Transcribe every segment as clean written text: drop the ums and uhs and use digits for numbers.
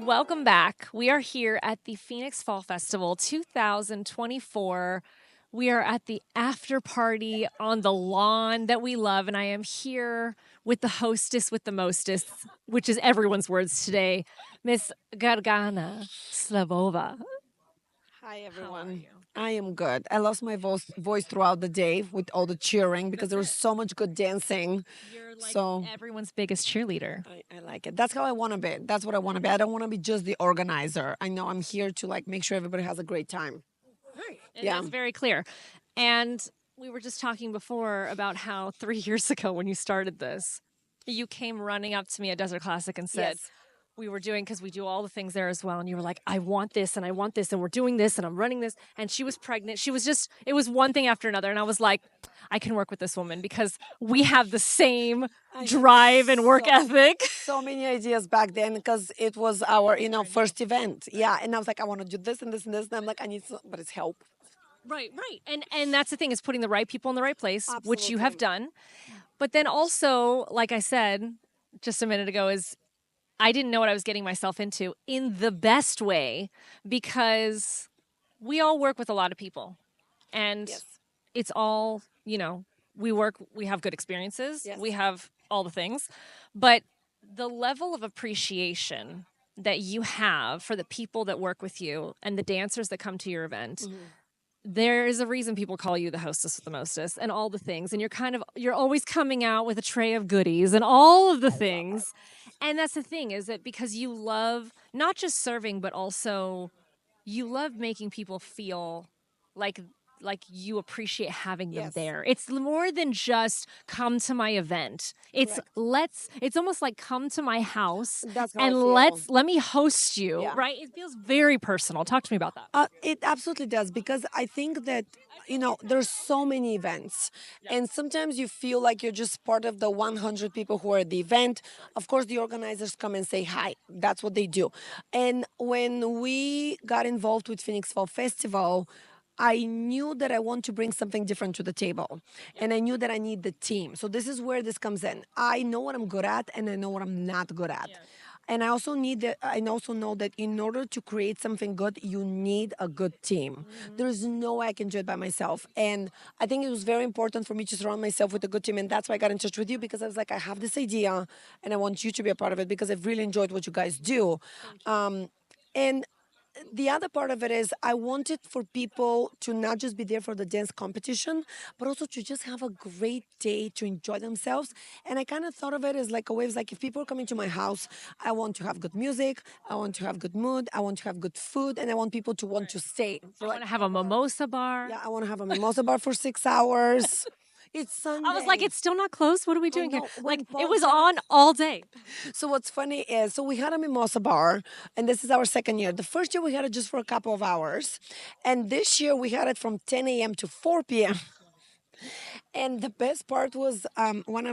Welcome back. We are here at the Phoenix Fall Festival 2024. We are at the after party on the lawn that we love, and I am here with the hostess with the mostest, which is everyone's words today, Miss Gergana Slavova. Hi, How are everyone. you? I am good. I lost my voice throughout the day with all the cheering because there was so much good dancing. You're like So everyone's biggest cheerleader. I like it. That's how I want to be. That's what I want to be. I don't want to be just the organizer. I know I'm here to like make sure everybody has a great time. Right. And Yeah. that's very clear. And we were just talking before about how 3 years ago when you started this, you came running up to me at Desert Classic and said, Yes. we were doing, because we do all the things there as well. And you were like, I want this and I want this and we're doing this and I'm running this. And she was pregnant. She was just, it was one thing after another. And I was like, I can work with this woman because we have the same I had drive and work ethic. so many ideas back then because it was our, first event. Yeah. And I was like, I want to do this and this and this. And I'm like, I need some, but it's help. Right, right. And that's the thing, is putting the right people in the right place, which you have Absolutely. done. But then also, like I said just a minute ago, is I didn't know what I was getting myself into in the best way, because we all work with a lot of people and Yes. it's all, we have good experiences, Yes. we have all the things, but the level of appreciation that you have for the people that work with you and the dancers that come to your event, there is a reason people call you the hostess with the mostest and all the things. And you're always coming out with a tray of goodies and all of the things. And that's the thing, is that because you love not just serving, but also you love making people feel like you appreciate having them Yes. there. It's more than just come to my event. It's almost like come to my house That's how I and feel. let me host you, Yeah. right? It feels very personal. Talk to me about that. It absolutely does because I think that there's so many events, and sometimes you feel like you're just part of the 100 people who are at the event. Of course, the organizers come and say hi. That's what they do. And when we got involved with Phoenix Fall Festival, I knew that I want to bring something different to the table. And I knew that I need the team. So this is where this comes in. I know what I'm good at and I know what I'm not good at. And I also know that in order to create something good, you need a good team. There's no way I can do it by myself. And I think it was very important for me to surround myself with a good team. And that's why I got in touch with you, because I was like, I have this idea and I want you to be a part of it because I've really enjoyed what you guys do. And the other part of it is I wanted for people to not just be there for the dance competition, but also to just have a great day to enjoy themselves. And I kind of thought of it as like a way of like, if people are coming to my house, I want to have good music, I want to have good mood, I want to have good food, and I want people to want to stay for I like want to have a mimosa bar. yeah, I want to have a mimosa bar for 6 hours. It's Sunday. I was like, it's still not closed. What are we I doing here? know, Like, when it was Paul on all day. So what's funny is, so we had a mimosa bar, and this is our second year. The first year we had it just for a couple of hours, and this year we had it from 10 a.m. to 4 p.m. And the best part was one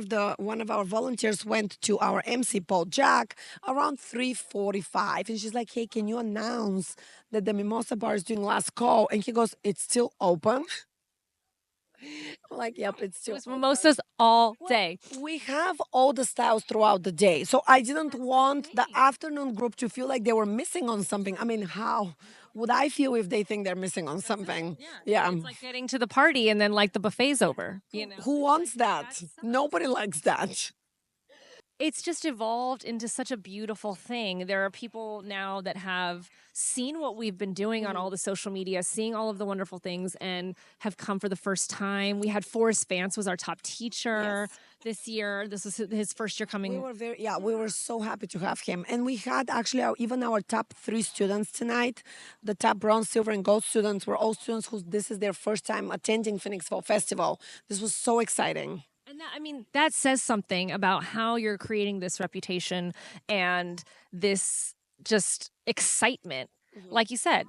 of our volunteers went to our MC Paul Jack around 3:45, and she's like, "Hey, can you announce that the mimosa bar is doing last call?" And he goes, "It's still open." I'm like, yep, it's It still was open. mimosas all day. We have all the styles throughout the day. So I didn't want the afternoon group to feel like they were missing on something. I mean, how would I feel if they think they're missing on something? Yeah. It's like getting to the party and then like the buffet's over. Who wants that? Nobody likes that. It's just evolved into such a beautiful thing. There are people now that have seen what we've been doing on all the social media, seeing all of the wonderful things, and have come for the first time. We had Forrest Vance was our top teacher this year. This was his first year coming. We were so happy to have him. And we had actually even our top 3 students tonight. The top bronze, silver, and gold students were all students who this is their first time attending Phoenix Fall Festival. This was so exciting. And that says something about how you're creating this reputation and this just excitement. Like you said,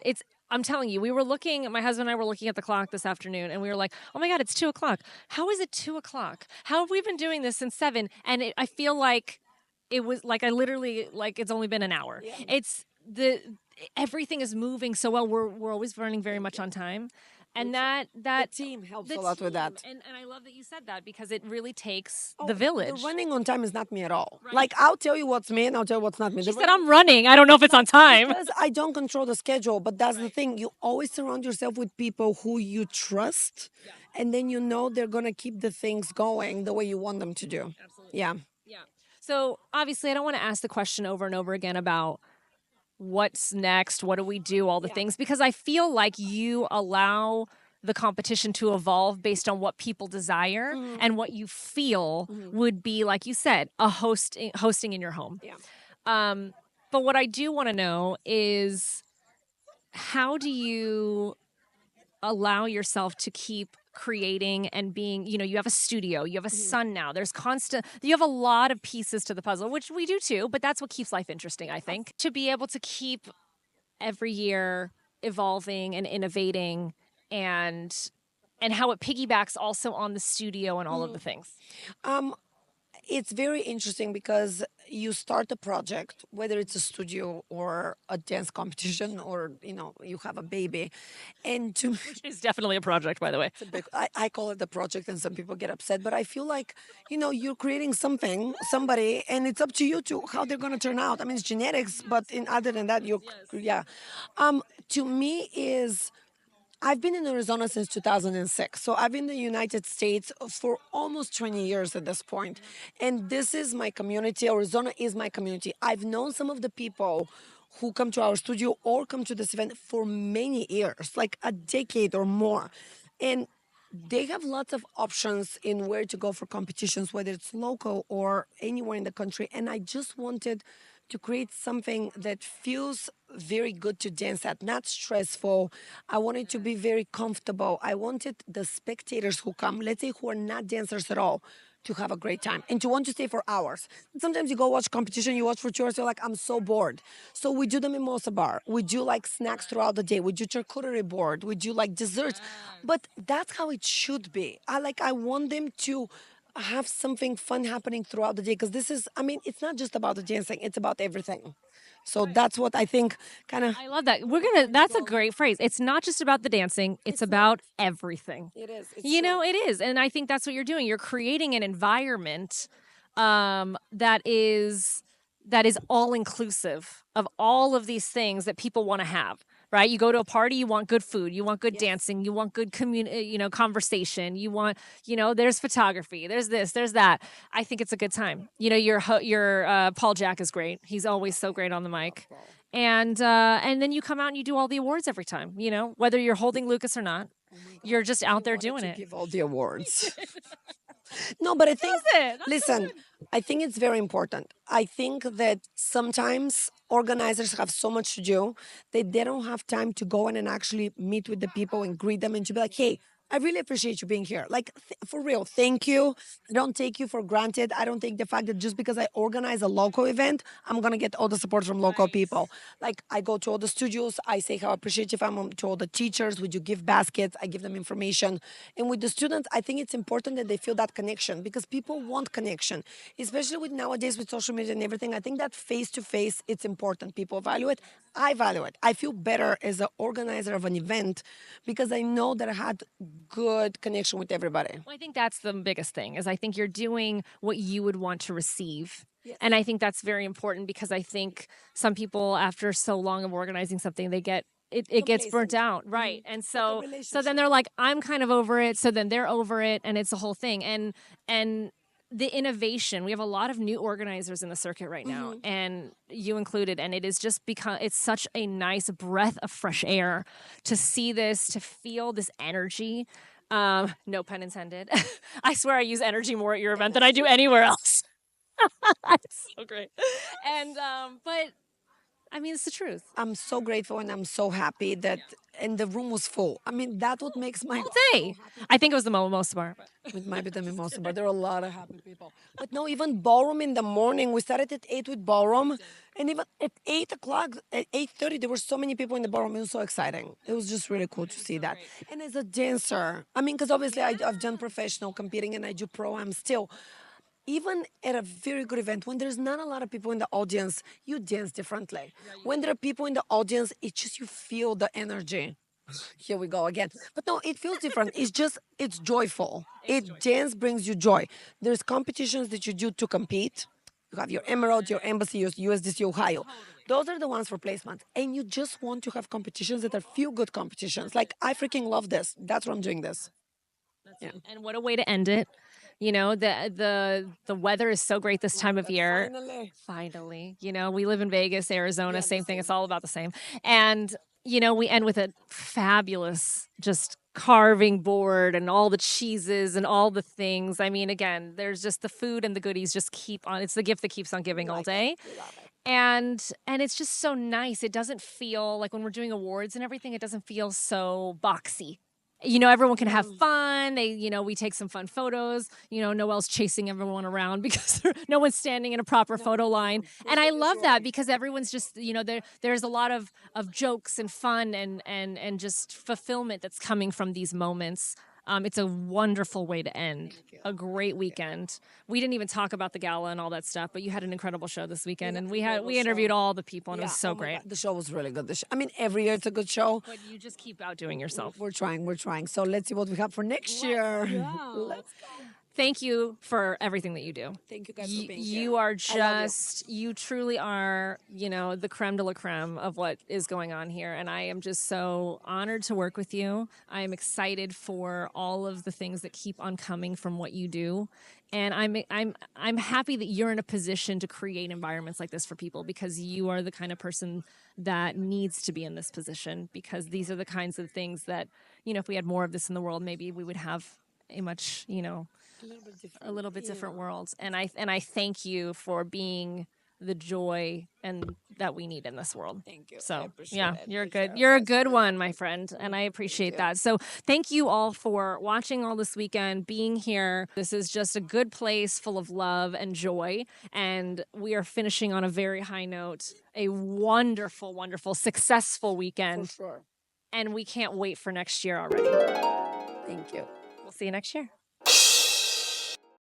I'm telling you, my husband and I were looking at the clock this afternoon and we were like, oh my God, it's 2 o'clock. How is it 2 o'clock? How have we been doing this since 7? And I feel like it was like, I literally, like, it's only been an hour. It's everything is moving so well. We're always running very much on time. And The that team helps the a lot with team, that. and I love that you said that because it really takes Oh, the the village. running on time is not me at all. Right. Like, I'll tell you what's me and I'll tell you what's not me. She The said, running "I'm running. I don't know if it's on time." because I don't control the schedule, but that's the thing. You always surround yourself with people who you trust, and then you know they're gonna keep the things going the way you want them to do. Absolutely. Yeah. Yeah. So obviously, I don't want to ask the question over and over again about what's next, what do we do, all the things, because I feel like you allow the competition to evolve based on what people desire and what you feel would be, like you said, a hosting in your home. Yeah. But what I do want to know is how do you allow yourself to keep creating and being, you have a studio, you have a son now, there's constant, you have a lot of pieces to the puzzle, which we do too, but that's what keeps life interesting, I think, to be able to keep every year evolving and innovating and how it piggybacks also on the studio and all of the things. It's very interesting because you start a project, whether it's a studio or a dance competition or you have a baby, and to me, It's definitely a project, by the way. it's a big, I call it the project, and some people get upset, but I feel like you're creating somebody, and it's up to you to how they're gonna turn out. I mean, it's genetics, but other than that, yeah. To me is I've been in Arizona since 2006. So I've been in the United States for almost 20 years at this point. And this is my community. Arizona is my community. I've known some of the people who come to our studio or come to this event for many years, like a decade or more. And they have lots of options in where to go for competitions, whether it's local or anywhere in the country. And I just wanted to create something that feels very good to dance at, not stressful. I wanted to be very comfortable. I wanted the spectators who come, let's say who are not dancers at all, to have a great time and to want to stay for hours. Sometimes you go watch competition, you watch for 2 hours, you're like, I'm so bored. So we do the mimosa bar. We do like snacks throughout the day. We do charcuterie board. We do like desserts. But that's how it should be. I want them to have something fun happening throughout the day because it's not just about the dancing, it's about everything. So that's what I think kind of. I love that. That's a great phrase. It's not just about the dancing, it's about everything. It is. It's It is. And I think that's what you're doing. You're creating an environment that is all inclusive of all of these things that people want to have. Right? You go to a party, you want good food, you want good dancing, you want good conversation, you want, there's photography, there's this, there's that. I think it's a good time. Your Paul Jack is great. He's always so great on the mic. And then you come out and you do all the awards every time, whether you're holding Lucas or not. You're just out there doing it. Give all the awards. No, but I think, listen, I think it's very important. I think that sometimes organizers have so much to do that they don't have time to go in and actually meet with the people and greet them and to be like, hey, I really appreciate you being here. Like, for real, thank you. I don't take you for granted. I don't take the fact that just because I organize a local event, I'm going to get all the support from local people. Like, I go to all the studios, I say how appreciative I'm to all the teachers. We do gift baskets, I give them information. And with the students, I think it's important that they feel that connection because people want connection, especially with nowadays with social media and everything. I think that face to face, it's important. People value it. I value it. I feel better as an organizer of an event because I know that I had good connection with everybody. Well, I think that's the biggest thing is I think you're doing what you would want to receive. Yes. And I think that's very important because I think some people after so long of organizing something, they get it gets burnt out. Right. And so then they're like, I'm kind of over it. So then they're over it and it's a whole thing. And the innovation, we have a lot of new organizers in the circuit right now, and you included, and it is just because it's such a nice breath of fresh air to see this, to feel this energy. No pun intended. I swear I use energy more at your event than I do anywhere else. It's so great. And but I mean, it's the truth. I'm so grateful and I'm so happy that, and the room was full. I mean, that what makes my whole day. I think it was the mimosa bar. It might be the mimosa bar. There are a lot of happy people. But no, even ballroom in the morning. We started at 8 with ballroom. And even at 8 o'clock, at 8:30, there were so many people in the ballroom. It was so exciting. It was just really cool to see that. And as a dancer, I mean, because obviously I've done professional competing and I do pro-am still. Even at a very good event, when there's not a lot of people in the audience, you dance differently. When there are people in the audience, it's just you feel the energy. Here we go again. But no, it feels different. It's joyful. Dance brings you joy. There's competitions that you do to compete. You have your Emerald, your Embassy, your USDC Ohio. Those are the ones for placements. And you just want to have competitions that are feel good competitions. Like, I freaking love this. That's why I'm doing this. Yeah. And what a way to end it. You know, the weather is so great this time of year. Finally. You know, we live in Vegas, Arizona, same thing. It's all about the same. And, you know, we end with a fabulous just carving board and all the cheeses and all the things. I mean, again, there's just the food and the goodies just keep on. It's the gift that keeps on giving all day. And it's just so nice. It doesn't feel like when we're doing awards and everything, it doesn't feel so boxy. You know, everyone can have fun. We take some fun photos. You know, Noelle's chasing everyone around because no one's standing in a proper photo line. And I love that because everyone's just, there's a lot of jokes and fun and just fulfillment that's coming from these moments. It's a wonderful way to end a great weekend. We didn't even talk about the gala and all that stuff, but you had an incredible show this weekend, and we interviewed all the people, and it was so great. The show was really good. I mean, every year it's a good show. But you just keep outdoing yourself. We're trying. So let's see what we have for next year. Let's go. Thank you for everything that you do. Thank you guys for being here. You are you truly are, the creme de la creme of what is going on here. And I am just so honored to work with you. I am excited for all of the things that keep on coming from what you do. And I'm happy that you're in a position to create environments like this for people because you are the kind of person that needs to be in this position because these are the kinds of things that, if we had more of this in the world, maybe we would have a much, a little bit different world. And I thank you for being the joy and that we need in this world. Thank you. So you're a good one, my friend, and I appreciate that. So thank you all for watching all this weekend, being here. This is just a good place full of love and joy, and we are finishing on a very high note. A wonderful, wonderful, successful weekend. For sure. And we can't wait for next year already. Thank you. We'll see you next year.